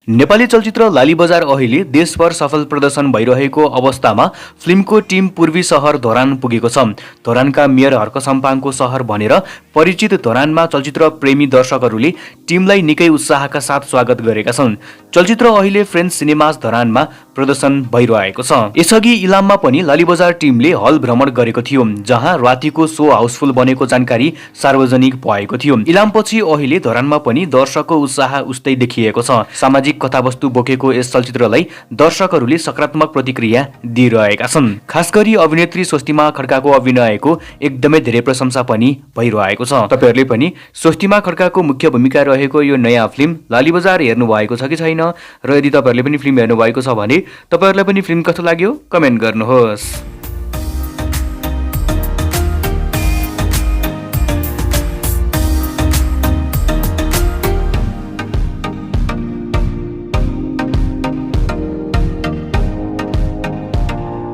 नेपाली चलचित्र लाली बजार अहिले देशभर सफल प्रदर्शन भइरहेको अवस्थामा फिल्मको टिम पूर्वी सहर धरान पुगेको छ। धरानका मेयर हर्क सम्पाङको सहर भनेर परिचित धरानमा चलचित्र प्रेमी दर्शकहरूले टिमलाई निकै उत्साहका साथ स्वागत गरेका छन्। चलचित्र अहिले फ्रेन्च सिनेमाज धरानमा प्रदर्शन भइरहेको छ। यसअघि इलाममा पनि लाली बजार टिमले हल भ्रमण गरेको थियो, जहाँ रातिको सो हाउसफुल बनेको जानकारी सार्वजनिक भएको थियो। इलामपछि अहिले धरानमा पनि दर्शकको उत्साह उस्तै देखिएको छ। सामाजिक कथावस्तु बोकेको यस चलचित्रलाई दर्शकहरूले सकारात्मक प्रतिक्रिया दिइरहेका छन्। खास गरी अभिनेत्री स्वस्तिमा खड्काको अभिनयको एकदमै धेरै प्रशंसा पनि भइरहेको छ। तपाईहरुले पनि स्वस्तिमा खड्काको मुख्य भूमिका रहेको यो नयाँ फिल्म लाली बजार हेर्नु भएको छ कि छैन, र यदि तपाईहरुले पनि फिल्म हेर्नु भएको छ भने तपाईहरुलाई पनि फिल्म कस्तो लाग्यो कमेन्ट गर्नुहोस्।